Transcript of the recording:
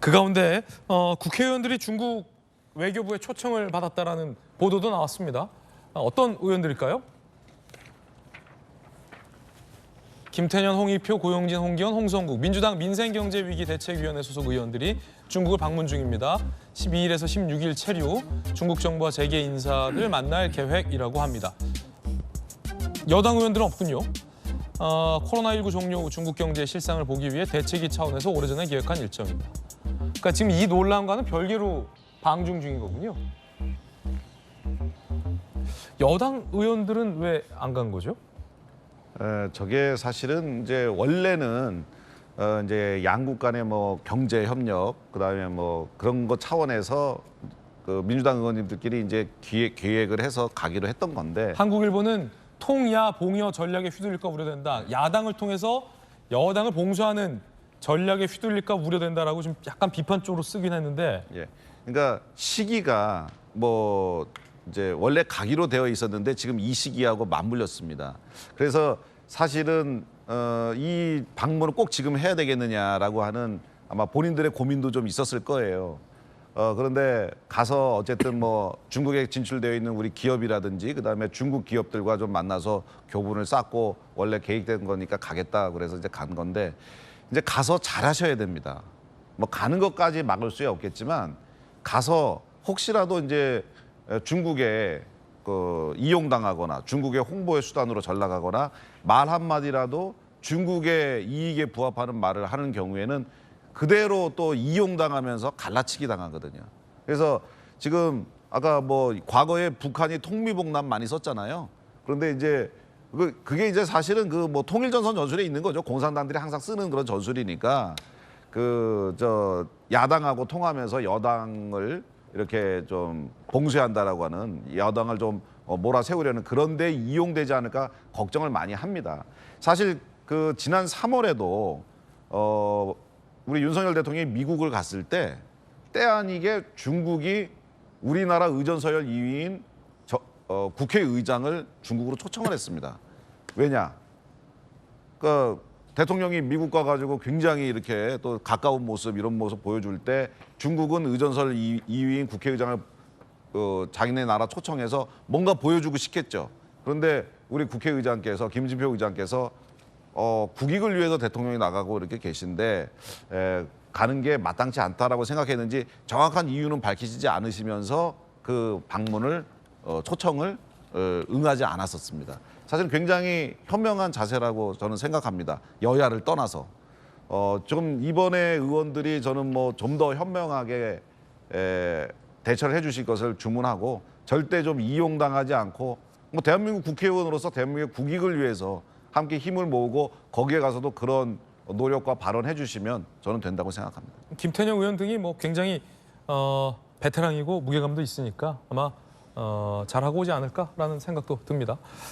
그 가운데 국회의원들이 중국 외교부의 초청을 받았다라는 보도도 나왔습니다. 어떤 의원들일까요? 김태년, 홍익표, 고용진, 홍기현, 홍성국 민주당 민생경제위기대책위원회 소속 의원들이 중국을 방문 중입니다. 12일에서 16일 체류 중국 정부와 재계 인사들 만날 계획이라고 합니다. 여당 의원들은 없군요. 코로나19 종료 후 중국 경제의 실상을 보기 위해 대책위 차원에서 오래전에 계획한 일정입니다. 그러니까 지금 이 논란과는 별개로 방중 중인 거군요. 여당 의원들은 왜 안 간 거죠? 저게 사실은 이제 원래는 이제 양국 간의 뭐 경제 협력, 그다음에 뭐 그런 거 차원에서 그 민주당 의원님들끼리 이제 계획을 해서 가기로 했던 건데, 한국일보는 통야 봉여 전략에 휘둘릴까 우려된다. 야당을 통해서 여당을 봉쇄하는 전략에 휘둘릴까 우려된다라고 좀 약간 비판적으로 쓰긴 했는데, 예, 그러니까 시기가 뭐 이제 원래 가기로 되어 있었는데 지금 이 시기하고 맞물렸습니다. 그래서 사실은 이 방문을 꼭 지금 해야 되겠느냐라고 하는 아마 본인들의 고민도 좀 있었을 거예요. 그런데 가서 어쨌든 뭐 중국에 진출되어 있는 우리 기업이라든지 그다음에 중국 기업들과 좀 만나서 교분을 쌓고 원래 계획된 거니까 가겠다 그래서 이제 간 건데, 이제 가서 잘하셔야 됩니다. 뭐 가는 것까지 막을 수 없겠지만 가서 혹시라도 이제 중국에 이용당하거나 중국의 홍보의 수단으로 전락하거나 말 한마디라도 중국의 이익에 부합하는 말을 하는 경우에는 그대로 또 이용당하면서 갈라치기 당하거든요. 그래서 지금 아까 뭐 과거에 북한이 통미봉남 많이 썼잖아요. 그런데 이제 그게 이제 사실은 그 뭐 통일전선 전술에 있는 거죠. 공산당들이 항상 쓰는 그런 전술이니까 야당하고 통하면서 여당을 이렇게 좀 봉쇄한다라고 하는, 여당을 좀 몰아세우려는 그런 데 이용되지 않을까 걱정을 많이 합니다. 사실 그 지난 3월에도 우리 윤석열 대통령이 미국을 갔을 때 아니게 중국이 우리나라 의전서열 2위인 국회의장을 중국으로 초청을 했습니다. 왜냐? 그러니까 대통령이 미국 가가지고 굉장히 이렇게 또 가까운 모습, 이런 모습 보여줄 때 중국은 의전설 2위인 국회의장을 자기네 나라 초청해서 뭔가 보여주고 싶겠죠. 그런데 우리 국회의장께서, 김진표 의장께서 국익을 위해서 대통령이 나가고 이렇게 계신데 가는 게 마땅치 않다라고 생각했는지 정확한 이유는 밝히시지 않으시면서 그 방문을 초청을 응하지 않았었습니다. 사실 굉장히 현명한 자세라고 저는 생각합니다. 여야를 떠나서 좀 이번에 의원들이 저는 뭐 좀 더 현명하게 대처를 해주실 것을 주문하고, 절대 좀 이용당하지 않고 뭐 대한민국 국회의원으로서 대한민국의 국익을 위해서 함께 힘을 모으고 거기에 가서도 그런 노력과 발언해 주시면 저는 된다고 생각합니다. 김태년 의원 등이 뭐 굉장히 베테랑이고 무게감도 있으니까 아마 잘하고 오지 않을까라는 생각도 듭니다.